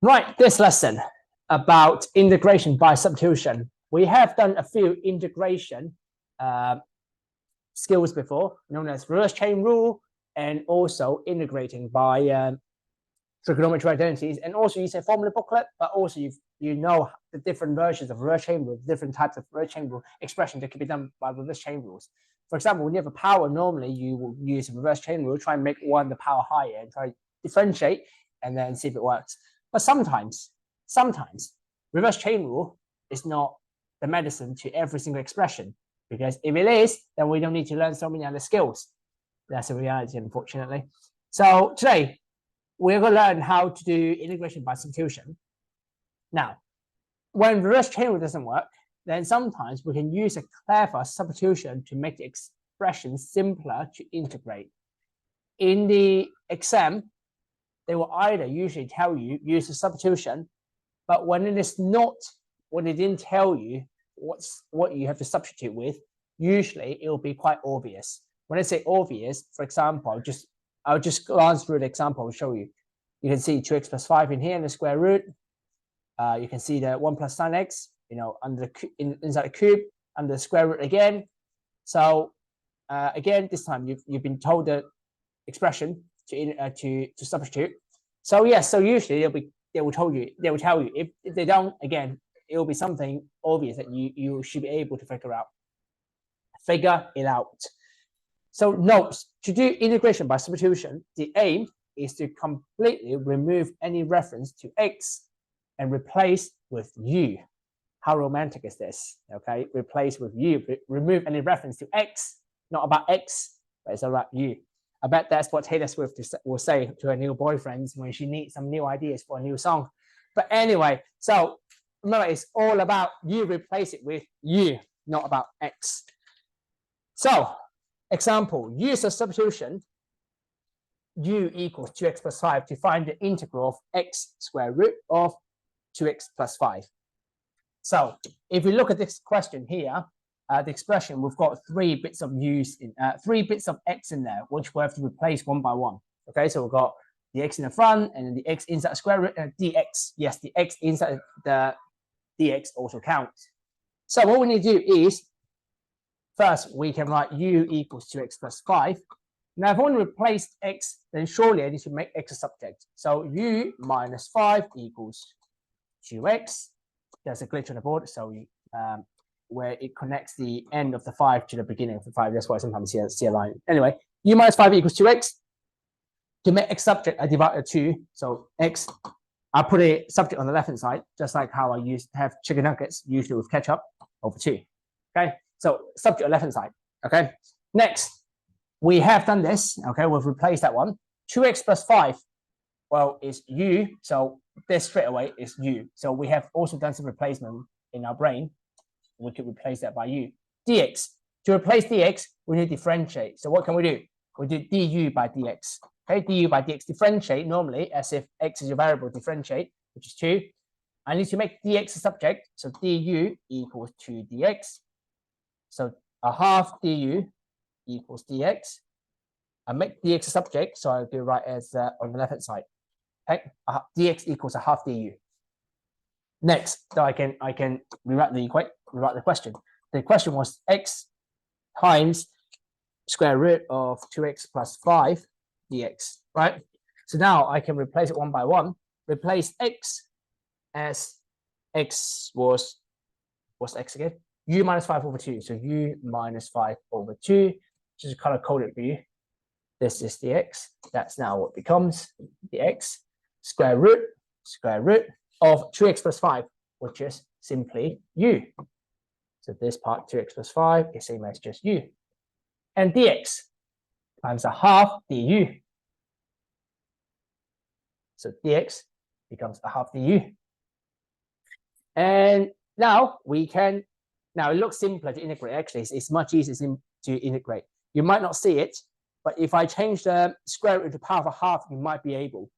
Right, this lesson about integration by substitution. We have done a few integration skills before, known as reverse chain rule, and also integrating by trigonometry identities, and also use a formula booklet, but also you know the different versions of reverse chain rule, different types of reverse chain rule expressions that can be done by reverse chain rules. For example, when you have a power, normally you will use a reverse chain rule, try and make one the power higher, and try to differentiate, and then see if it works. But sometimes reverse chain rule is not the medicine to every single expression, because if it is, then we don't need to learn so many other skills. That's the reality, unfortunately. So today, we're going to learn how to do integration by substitution. Now, when reverse chain rule doesn't work, then sometimes we can use a clever substitution to make the expression simpler to integrate. In the exam, they will either usually tell you use a substitution, but when it is not, when they didn't tell you what you have to substitute with, usually it will be quite obvious. When I say obvious, for example, I'll just glance through the example and show you. You can see 2x plus 5 in here in the square root. You can see the 1 plus sin x, under the inside the cube, under the square root again. So again, this time you've been told the expression to substitute. So yes, so usually they will tell you. If they don't, again, it will be something obvious that you should be able to figure it out. So notes, to do integration by substitution, the aim is to completely remove any reference to x and replace with u. How romantic is this? Okay, replace with u, remove any reference to x, not about x, but it's about u. I bet that's what Taylor Swift will say to her new boyfriends when she needs some new ideas for a new song. But anyway, so remember, it's all about you replace it with u, not about x. So, example, use a substitution u equals 2x plus 5 to find the integral of x square root of 2x plus 5. So, if we look at this question here, the expression, we've got 3 bits of u's in 3 bits of x in there, which we have to replace one by one. Okay, so we've got the x in the front and then the x inside the square root and dx. Yes, the x inside the dx also counts. So what we need to do is, first we can write u equals 2x plus 5. Now if I want to replace x, then surely I need to make x a subject. So u minus 5 equals 2x. There's a glitch on the board, so where it connects the end of the 5 to the beginning of the 5. That's why I sometimes see a line. Anyway, u minus 5 equals 2x. To make x subject, I divide by 2. So x, I put a subject on the left-hand side, just like how I used to have chicken nuggets, usually with ketchup, over 2. Okay, so subject on the left-hand side. Okay, next, we have done this. Okay, we've replaced that one. 2x plus 5, well, is u. So this straight away is u. So we have also done some replacement in our brain. We could replace that by u. Dx. To replace dx, we need to differentiate. So what can we do? We do du by dx. Okay, du by dx. Differentiate normally as if x is your variable. Differentiate, which is 2. I need to make dx a subject. So du equals 2 dx. So a half du equals dx. I make dx a subject, so I'll do right as on the left-hand side. Okay, dx equals a half du. Next, so I can rewrite the question. The question was x times square root of 2x plus 5 dx, right? So now I can replace it one by one. Replace x as x was, what's x again? U minus 5 over 2. So u minus 5 over 2, just color coded for you. This is the x. That's now what becomes the x square root of 2x plus 5, which is simply u. So this part 2x plus 5 is same as just u. And dx times a half du. So dx becomes a half du. And now we can, now it looks simpler to integrate. Actually, it's much easier to integrate. You might not see it, but if I change the square root to power of a half, you might be able.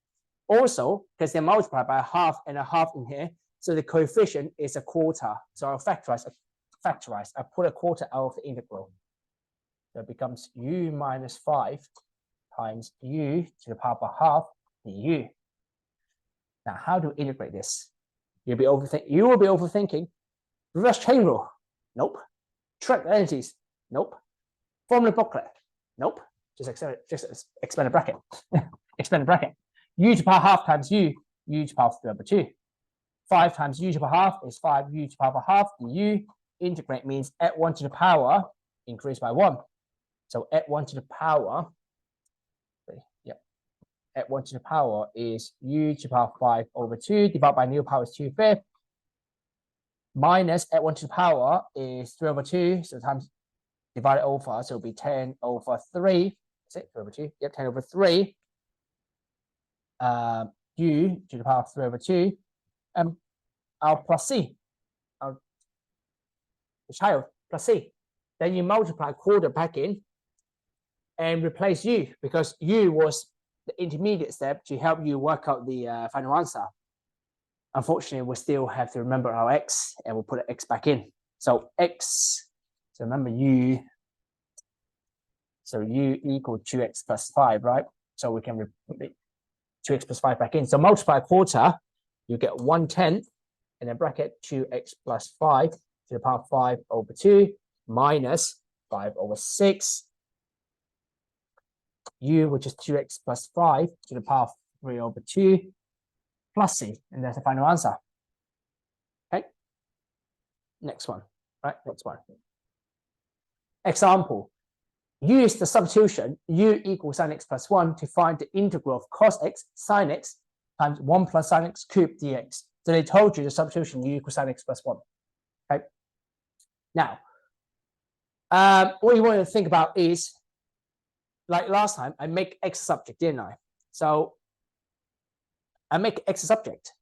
Also, because they're multiplied by a half and a half in here, so the coefficient is a quarter. So I'll factorize. I put a quarter out of the integral. So it becomes u minus 5 times u to the power of a half du. Now, how do we integrate this? You will be overthinking. Reverse chain rule. Nope. Trig identities. Nope. Formula booklet. Nope. Just expand a bracket. Expand a bracket. U to the power half times u to the power 3/2. 5 times u to the power half is 5 u to the power half du. Integrate means add 1 to the power, increase by 1. So add 1 to the power. Yep. Add 1 to the power is u to the power 5/2. Divided by new power is 2/5. Minus add 1 to the power is 3/2. So times divided over, so it'll be 10/3. Is it 3/2? Yep, 10/3. U to the power 3/2. Our plus c, our child plus c. Then you multiply quarter back in and replace u, because u was the intermediate step to help you work out the final answer. Unfortunately, we still have to remember our x, and we'll put an x back in. So x, so remember u, so u equal 2x plus 5, right? So we can put 2x plus 5 back in. So multiply a quarter, you get 1/10, and then bracket 2x plus 5 to the power 5/2 minus 5/6. U, which is 2x plus 5 to the power 3/2 plus c, and that's the final answer. Okay. Next one, right? Next one. Example. Use the substitution u equals sin x plus 1 to find the integral of cos x sin x times 1 plus sin x cubed dx. So they told you the substitution u equals sin x plus 1. Okay. Now, what you want to think about is, like last time, I make x a subject, didn't I? So I make x a subject.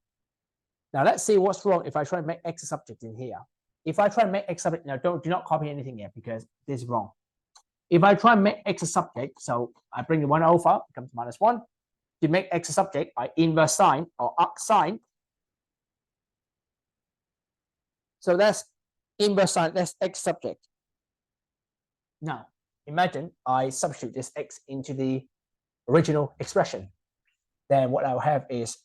Now let's see what's wrong if I try to make x a subject in here. If I try to make x a subject, now do not copy anything here because this is wrong. If I try and make x a subject, so I bring the 1 over, it becomes -1. To make x a subject, I inverse sine or arc sine. So that's inverse sine, that's x subject. Now, imagine I substitute this x into the original expression. Then what I'll have is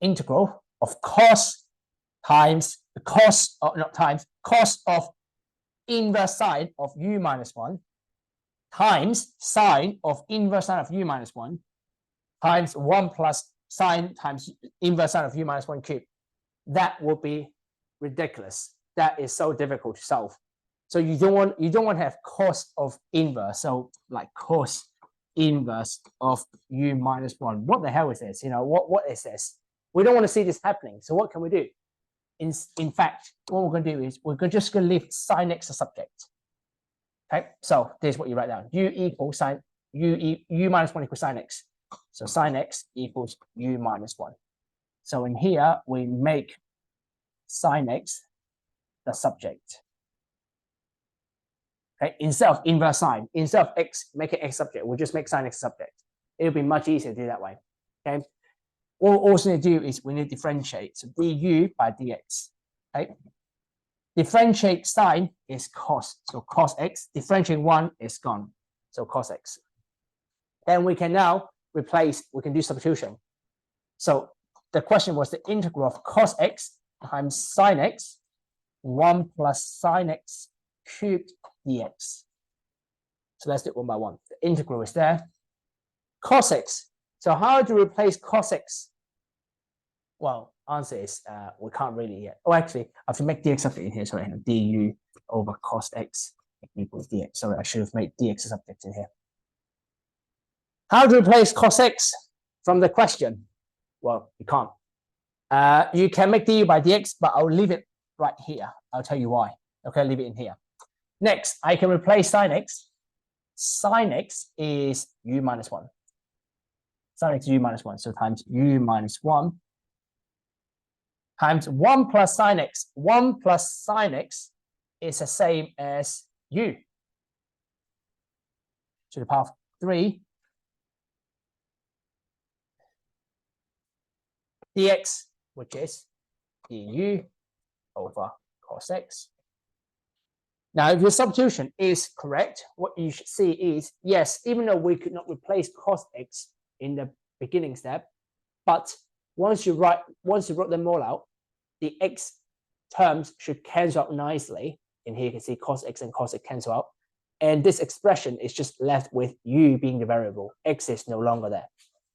integral of cos times the cos, or not times, cos of inverse sine of u minus 1 times sine of inverse sine of u minus 1 times 1 plus sine times inverse sine of u minus 1 cubed. That would be ridiculous. That is so difficult to solve. So you don't want to have cos of inverse. So like cos inverse of u minus 1. What the hell is this? You know, what is this? We don't want to see this happening. So what can we do? In fact, what we're going to do is we're just going to leave sin x a subject. Okay, so this is what you write down: u equals sine u minus 1 equals sin x. So sin x equals u minus 1. So in here we make sin x the subject. Okay, instead of inverse sine, instead of x making x subject, we'll just make sin x subject. It'll be much easier to do that way. Okay. What we also need to do is we need to differentiate. So du by dx. Okay. Differentiate sine is cos. So cos x. Differentiate 1 is gone. So cos x. Then we can now replace, we can do substitution. So the question was the integral of cos x times sin x, 1 plus sin x cubed dx. So let's do it one by one. The integral is there. Cos x. So how do you replace cos x? Well, answer is we can't really yet. Oh, actually, I have to make dx subject in here. Sorry, du over cos x equals dx. Sorry, I should have made dx a subject in here. How to replace cos x from the question? Well, you can't. You can make du by dx, but I'll leave it right here. I'll tell you why. Okay, leave it in here. Next, I can replace sin x. Sin x is u minus 1. Sin x is u minus 1. So times u minus 1 times 1 plus sin x. 1 plus sin x is the same as u to the power of 3 dx, which is du over cos x. Now, if your substitution is correct, what you should see is, yes, even though we could not replace cos x in the beginning step, but once you wrote them all out, the x terms should cancel out nicely. And here you can see cos x and cos x cancel out. And this expression is just left with u being the variable. X is no longer there.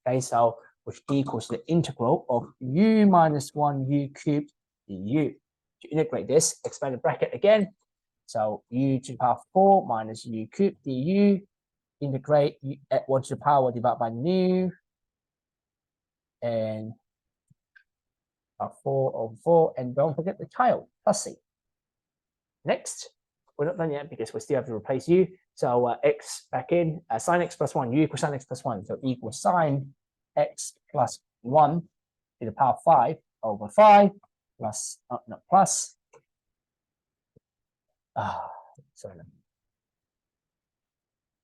Okay, so which equals the integral of u minus 1 u cubed du. To integrate this, expand the bracket again. So u to the power 4 minus u cubed du. Integrate at 1 to the power divided by nu. And 4 over 4. And don't forget the child, plus c. Next, we're not done yet because we still have to replace u. So x back in, sine x plus 1, u equals sine x plus 1. So equals sine x plus 1 to the power 5 over 5 plus, not plus. Sorry.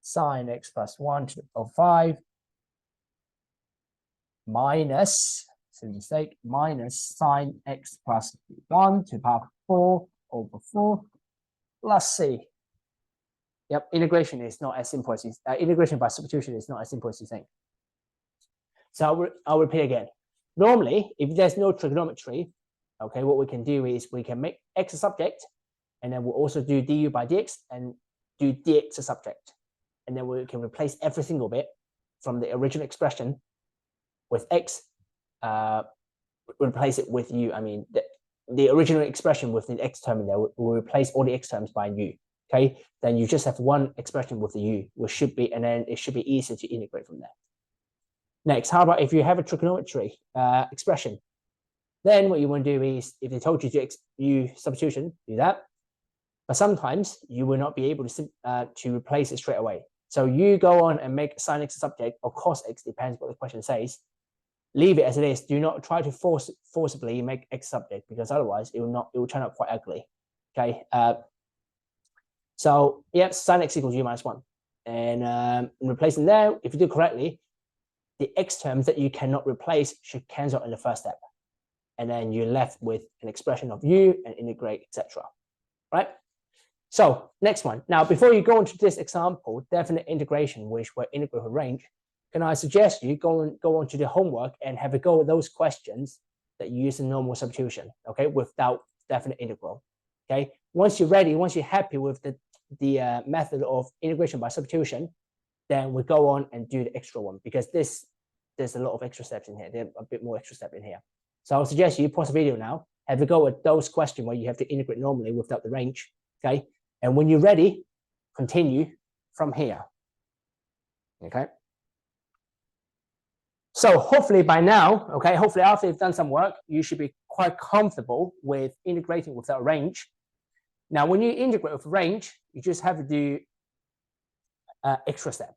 Sine x plus 1 to the power 5 minus, so mistake, minus sine x plus 1 to the power 4 over 4 plus c. Yep, integration is not as simple as you, integration by substitution is not as simple as you think. So I'll repeat again. Normally, if there's no trigonometry, okay, what we can do is we can make x a subject, and then we'll also do du by dx and do dx a subject. And then we can replace every single bit from the original expression with x, replace it with u. I mean, the original expression with the x term in there, we'll replace all the x terms by u. Okay, then you just have one expression with the u, which should be, and then it should be easier to integrate from there. Next, how about if you have a trigonometry expression? Then what you want to do is, if they told you to use substitution, do that. But sometimes you will not be able to replace it straight away. So you go on and make sine x a subject, or cos x, depends what the question says. Leave it as it is. Do not try to forcibly make x subject, because otherwise it will turn out quite ugly. Okay. So yeah, sine x equals u minus 1, and replacing there, if you do correctly, the x terms that you cannot replace should cancel in the first step, and then you're left with an expression of u and integrate, etc. Right? So next one. Now, before you go into this example, definite integration, which we're integrating range, can I suggest you go on to the homework and have a go at those questions that you use in normal substitution, okay, without definite integral. Okay. Once you're ready, once you're happy with the method of integration by substitution, then we go on and do the extra one, because there's a lot of extra steps in here. There's a bit more extra step in here. So I'll suggest you pause the video now, have a go at those questions where you have to integrate normally without the range. Okay. And when you're ready, continue from here. Okay. So hopefully by now, okay, hopefully after you've done some work, you should be quite comfortable with integrating without range. Now, when you integrate with range, you just have to do extra step.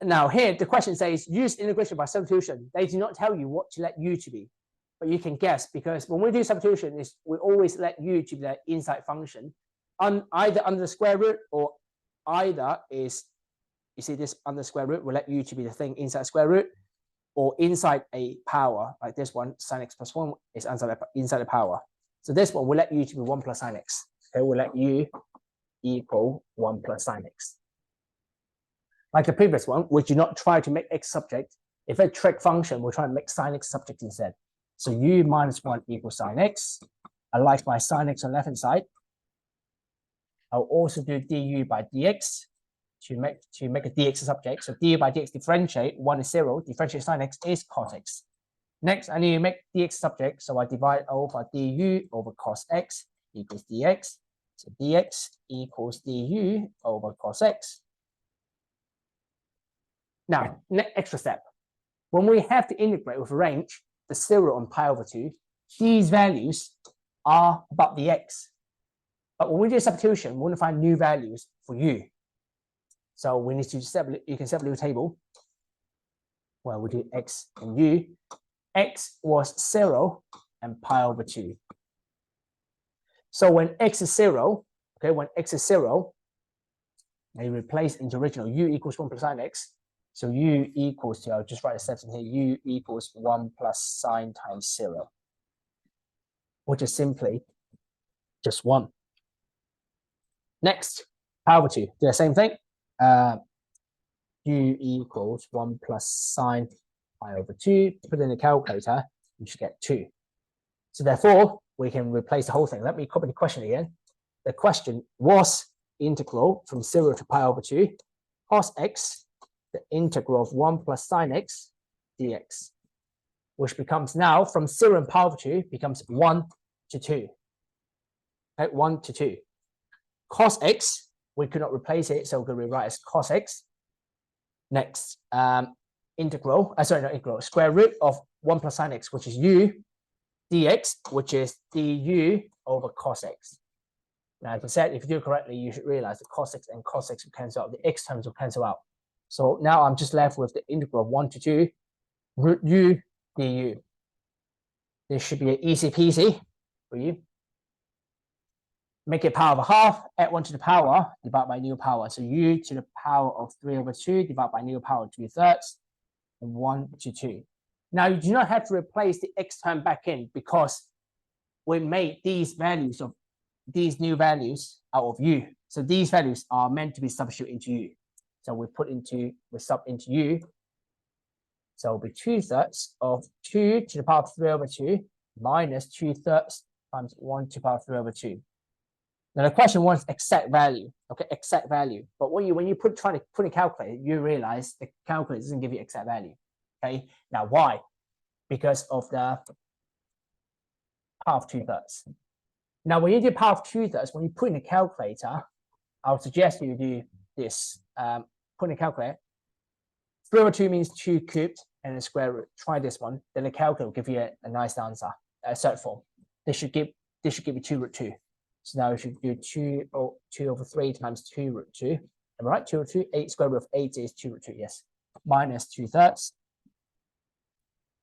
Now here, the question says, use integration by substitution. They do not tell you what to let u to be, but you can guess, because when we do substitution, we always let u to be the inside function, either under the square root, or either is, you see this under square root, we'll let u to be the thing inside square root, or inside a power, like this one, sine x plus 1 is inside the power. So this one, we'll let u to be 1 plus sine x. Okay, we'll let u equal 1 plus sine x. Like the previous one, we do not try to make x subject. If a trig function, we'll try to make sine x subject instead. So u minus 1 equals sine x. I like my sine x on the left-hand side. I'll also do du by dx to make a dx a subject. So du by dx differentiate, 1 is 0, differentiate sine x is cos x. Next, I need to make dx subject, so I divide over du over cos x equals dx. So dx equals du over cos x. Now, next extra step. When we have to integrate with a range, the 0 and pi over 2, these values are above the x. But when we do substitution, we want to find new values for u. So we need to separate, you can separate the table. Well, we do x and u. X was 0 and pi over 2. So when x is 0, okay, when x is 0, they replace into original u equals 1 plus sine x. So u equals to, I'll just write the steps in here, u equals 1 plus sine times 0, which is simply just 1. Next, pi over 2, do the same thing. U equals 1 plus sine pi over 2, put in the calculator, you should get 2. So therefore, we can replace the whole thing. Let me copy the question again. The question was integral from 0 to pi over 2, cos x, the integral of 1 plus sine x dx, which becomes now from 0 and pi over 2 becomes 1 to 2. Okay, 1 to 2. Cos x, we could not replace it, so we're going to rewrite as cos x. Next, integral, not integral, square root of 1 plus sine x, which is u, dx, which is du over cos x. Now, as I said, if you do it correctly, you should realize that cos x and cos x will cancel out. The x terms will cancel out. So now I'm just left with the integral of 1 to 2 root u du. This should be an easy peasy for you. Make it power of a half, add 1 to the power, divide by new power. So u to the power of 3 over 2, divide by new power 2/3, and 1 to 2. Now, you do not have to replace the x term back in because we made these values of these new values out of u. So these values are meant to be substituted into u. So we sub into u. So it'll be 2/3 of 2 to the power of 3 over 2 minus 2/3 times 1 to the power of 3 over 2. Now the question wants exact value, okay, exact value. But when you try to put a calculator, you realize the calculator doesn't give you exact value. Okay, now why? Because of the power of 2/3. Now, when you do power of 2/3, when you put in a calculator, I would suggest you do this. Put in a calculator. 3 over 2 means 2 cubed and a square root. Try this one. Then the calculator will give you a nice answer, a cert form. This should give you 2 root 2. So now we should do 2 over 3 times 2 root 2. Am I right? 2 root 2, 8 square root of 8 is 2 root 2, yes. Minus 2/3.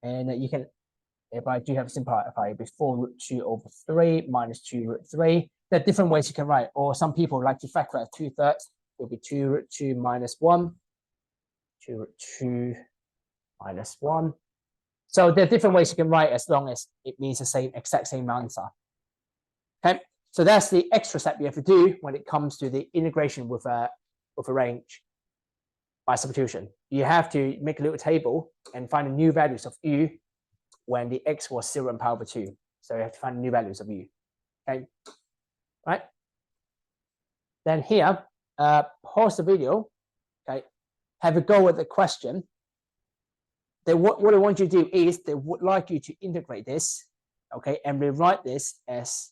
And you can, if I do have a simplify, it'll be 4 root 2 over 3 minus 2 root 3. There are different ways you can write, or some people like to factor out 2/3. It'll be 2 root 2 minus 1. 2 root 2 minus 1. So there are different ways you can write as long as it means the exact same answer. Okay, so that's the extra step you have to do when it comes to the integration with a range by substitution. You have to make a little table and find the new values of u when the x was 0 and power over 2. So you have to find the new values of u. Okay, right? Then here, pause the video. Okay, have a go at the question. What they want you to do is they would like you to integrate this, okay, and rewrite this as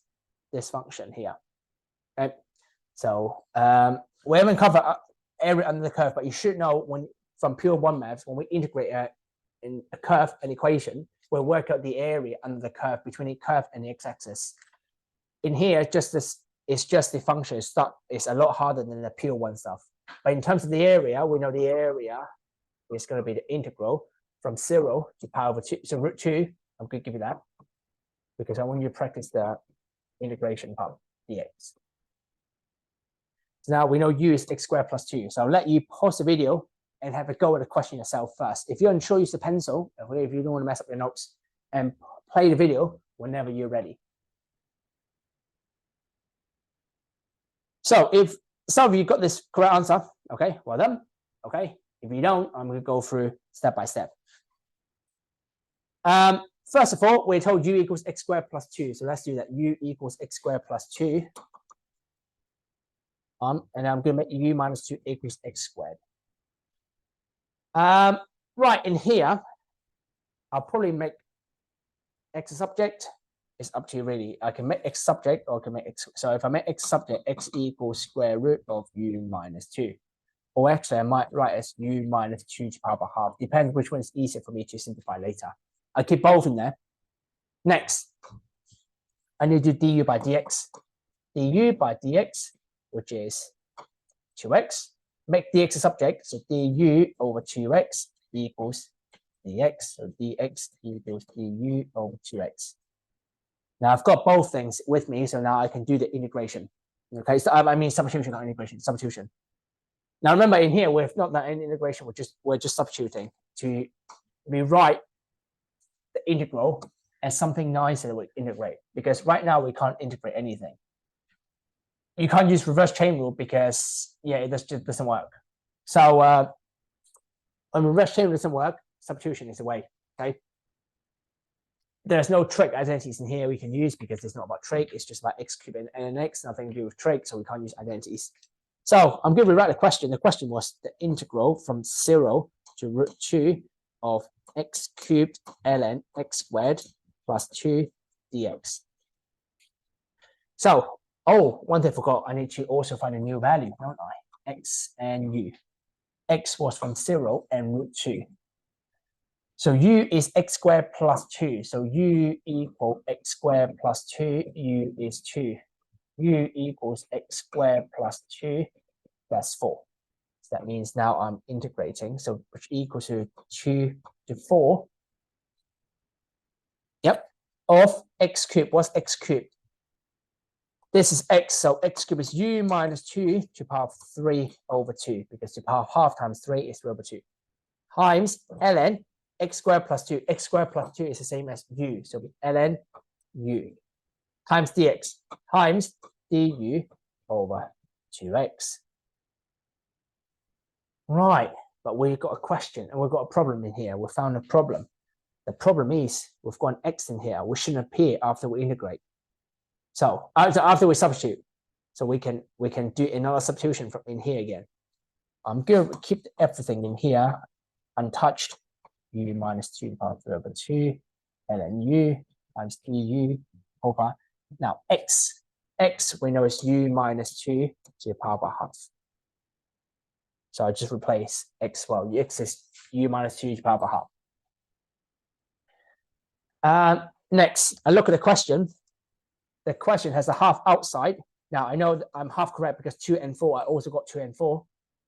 this function here. Okay, so we haven't covered area under the curve, but you should know from pure one maths, when we integrate in a curve, an equation, we'll work out the area under the curve between the curve and the x-axis. In here, it's just the function. It's a lot harder than the pure one stuff. But in terms of the area, we know the area is going to be the integral from 0 to power over 2. So root 2, I'm going to give you that because I want you to practice the integration part, dx. So now we know u is x squared plus 2. So I'll let you pause the video and have a go at the question yourself first. If you're unsure, use the pencil. If you don't want to mess up your notes, and play the video whenever you're ready. So if some of you got this correct answer, okay, well done. Okay, if you don't, I'm going to go through step by step. First of all, we're told u equals x squared plus 2. So let's do that. U equals x squared plus 2. And I'm going to make u minus 2 equals x squared. Right, in here, I'll probably make x a subject. It's up to you, really. I can make x subject or I can make x. So if I make x subject, x equals square root of u minus 2. Or actually, I might write as u minus 2 to the power of a half. Depends which one is easier for me to simplify later. I keep both in there. Next, I need to do du by dx. Du by dx, which is 2x. Make dx a subject, so du over 2x equals dx. So dx equals du over 2x. Now I've got both things with me, so now I can do the integration. Okay, so I mean substitution, not integration, substitution. Now remember, in here we've not done any integration. We're just substituting to rewrite the integral as something nicer that we integrate, because right now we can't integrate anything. You can't use reverse chain rule because it just doesn't work. So when reverse chain rule doesn't work, substitution is the way. Okay. There's no trig identities in here we can use because it's not about trig. It's just about x cubed and ln x, nothing to do with trig, so we can't use identities. So I'm going to rewrite the question. The question was the integral from 0 to root 2 of x cubed ln x squared plus 2 dx. So, one thing I forgot, I need to also find a new value, don't I? X and u. X was from 0 and root 2. So u is x squared plus 2. So u equal x squared plus 2. U is 2. U equals x squared plus 2 plus 4. So that means now I'm integrating. So which equals to 2 to 4. Yep. Of x cubed. What's x cubed? This is x. So x cubed is u minus 2 to the power of 3 over 2. Because the power of half times 3 is 3 over 2. Times ln x squared plus 2. X squared plus 2 is the same as u. So ln u times dx times du over 2x. Right, but we've got a question and we've got a problem in here. We found a problem. The problem is we've got an x in here, which shouldn't appear after we integrate. So after we substitute, so we can do another substitution from in here again. I'm going to keep everything in here untouched. U minus 2 to the power of 3 over 2 ln u times du over. Now x we know is u minus 2 to the power of a half. So I just replace x. Well, x is u minus 2 to the power of a half. Next, I look at the question. The question has a half outside. Now I know that I'm half correct because 2 and 4. I also got 2 and 4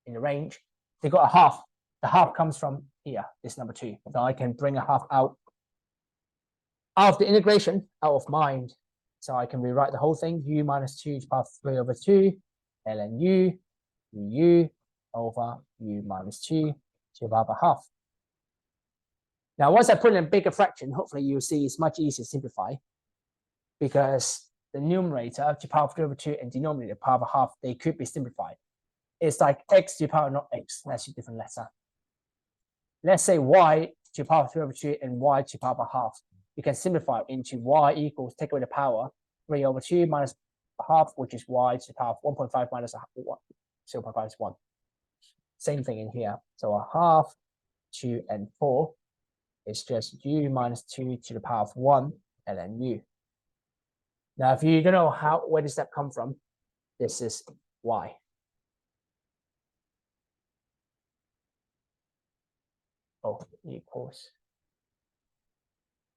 in the range. They got a half. The half comes from here, this number 2. So I can bring a half out of the integration, out of mind. So I can rewrite the whole thing. U minus 2 to the power of 3 over 2 ln u over u minus 2 to the power of a half. Now, once I put in a bigger fraction, hopefully you'll see it's much easier to simplify because the numerator to the power of 3 over 2 and denominator power of a half, they could be simplified. It's like x to the power, not x. That's a different letter. Let's say y to the power of 3 over 2 and y to the power of a half. You can simplify it into y equals, take away the power, 3 over 2 minus a half, which is y to the power of 1.5 minus 0.5 is 1. Same thing in here. So a half, 2 and 4 is just u minus 2 to the power of 1 ln u. Now, if you don't know where does that come from, this is y. Equals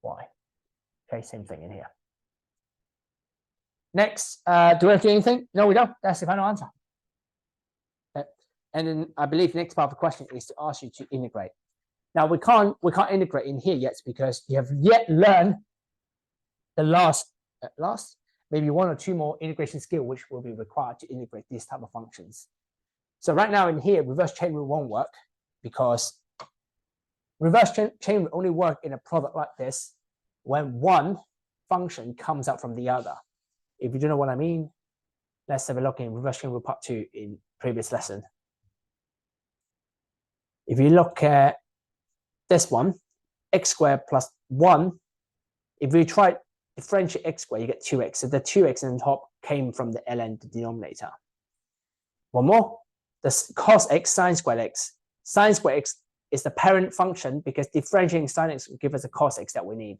y. Okay, same thing in here. Next, do we have to do anything? No, we don't. That's the final answer. Okay. And then I believe the next part of the question is to ask you to integrate. Now we can't integrate in here yet because you have yet learned the last maybe 1 or 2 more integration skills which will be required to integrate these type of functions. So right now in here, reverse chain rule won't work because reverse chain will only work in a product like this when one function comes out from the other. If you don't know what I mean, let's have a look in reverse chain rule part 2 in previous lesson. If you look at this one, x squared plus 1, if we try differentiate x squared, you get 2x. So the 2x on top came from the ln, the denominator. One more, the cos x sine squared x. Sine squared x is the parent function because differentiating sine x will give us a cos x that we need.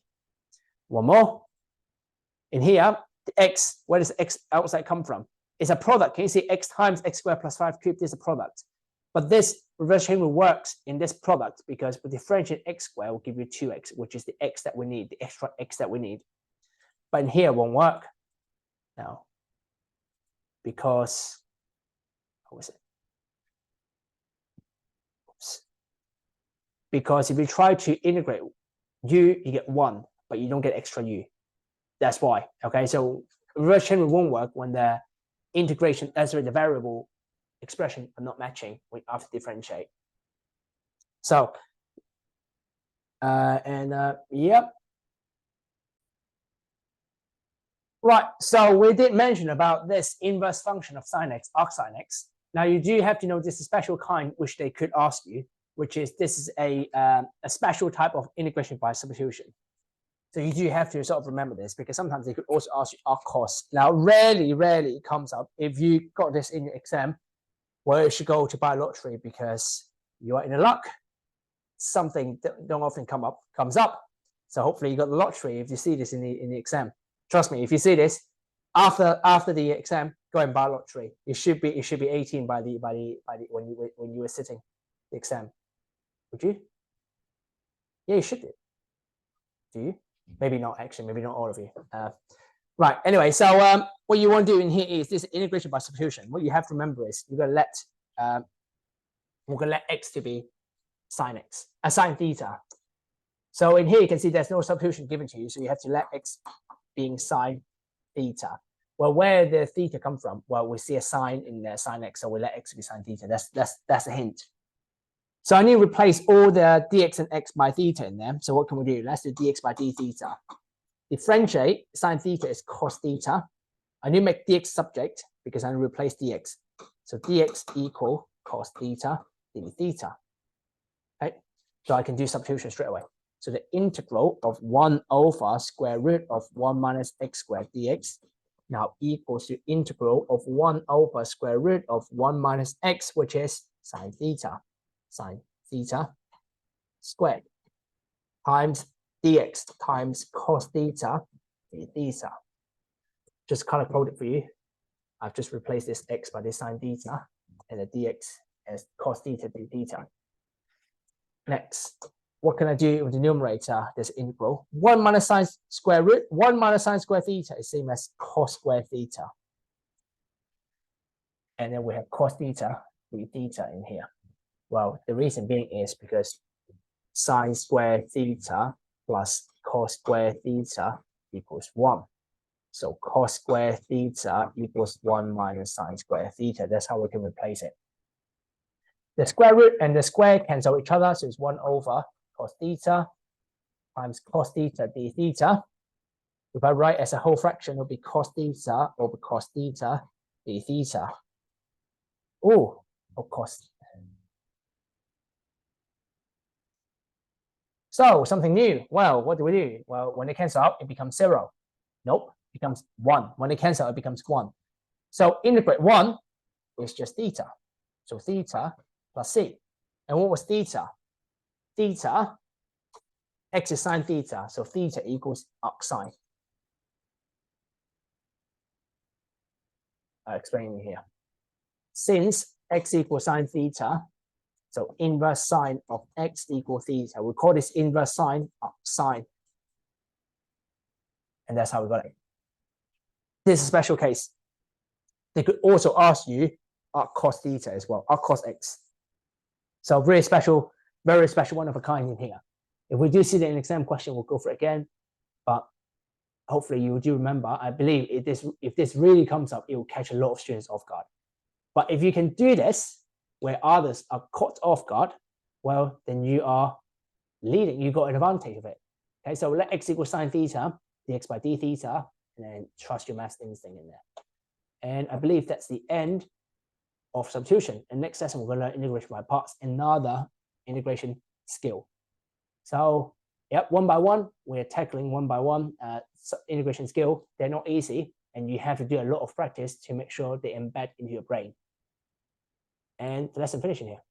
One more. In here, the x, where does x outside come from? It's a product. Can you see x times x squared plus 5 cubed is a product? But this reverse chain rule works in this product because we differentiate x squared will give you 2x, which is the x that we need, the extra x that we need. But in here, it won't work now because, what was it? Oops. Because if you try to integrate u, you get 1, but you don't get extra u. That's why. Okay, so reverse chain rule won't work when the integration, sorry, the variable expression are not matching when after differentiate. So, yep. Right, so we did mention about this inverse function of sine x, arc sine x. Now you do have to know this is a special kind which they could ask you, which is this is a special type of integration by substitution. So you do have to sort of remember this, because sometimes they could also ask you arc cost. Now, rarely it comes up. If you got this in your exam, well, you should go to buy lottery, because you are in a luck. Something that don't often comes up. So hopefully you got the lottery if you see this in the exam. Trust me, if you see this after the exam, go and buy lottery. It should be 18 by the when you were sitting the exam. Would you? Yeah, you should do. Do you? Maybe not, actually. Maybe not all of you. Right. Anyway, so what you want to do in here is this integration by substitution. What you have to remember is we're gonna let x to be sine theta. So in here you can see there's no substitution given to you, so you have to let x being sine theta. Well, where the theta come from? Well, we see a sine in there, sine x, so we let x be sine theta. That's a hint. So I need to replace all the dx and x by theta in there. So what can we do? Let's do dx by d theta. Differentiate sine theta is cos theta. I need to make dx subject because I need to replace dx. So dx equal cos theta d theta. Okay, so I can do substitution straight away. So the integral of 1 over square root of 1 minus x squared dx now equals to integral of 1 over square root of 1 minus x, which is sine theta squared, times dx times cos theta d theta. Just color coded for you. I've just replaced this x by this sine theta and the dx as cos theta d theta. Next, what can I do with the numerator? This integral 1 minus sine square root 1 minus sine square theta is same as cos square theta, and then we have cos theta d theta in here. Well, the reason being is because sine square theta plus cos square theta equals 1. So cos square theta equals 1 minus sine square theta. That's how we can replace it. The square root and the square cancel each other, so it's 1 over cos theta times cos theta d theta. If I write as a whole fraction, it'll be cos theta over cos theta d theta. Oh, of course. So something new. Well, what do we do? Well, when they cancel out, it becomes 0. Nope, it becomes 1. When they cancel, it becomes 1. So integrate 1 is just theta. So theta plus c. And what was theta? Theta, x is sine theta. So theta equals arc sine. I'll explain it here. Since x equals sine theta, so inverse sine of x equals theta. We call this inverse sine arc sine. And that's how we got it. This is a special case. They could also ask you arc cos theta as well, arc cos x. So very special one of a kind in here. If we do see that in an exam question, we'll go for it again. But hopefully you do remember, I believe if this really comes up, it will catch a lot of students off guard. But if you can do this, where others are caught off guard, well, then you are leading. You got an advantage of it. Okay, so let x equal sine theta, dx by d theta, and then trust your maths instinct in there. And I believe that's the end of substitution. And next lesson, we're going to learn integration by parts, another integration skill. So, yep, one by one, we're tackling one by one integration skill. They're not easy, and you have to do a lot of practice to make sure they embed into your brain. And the lesson finishing here.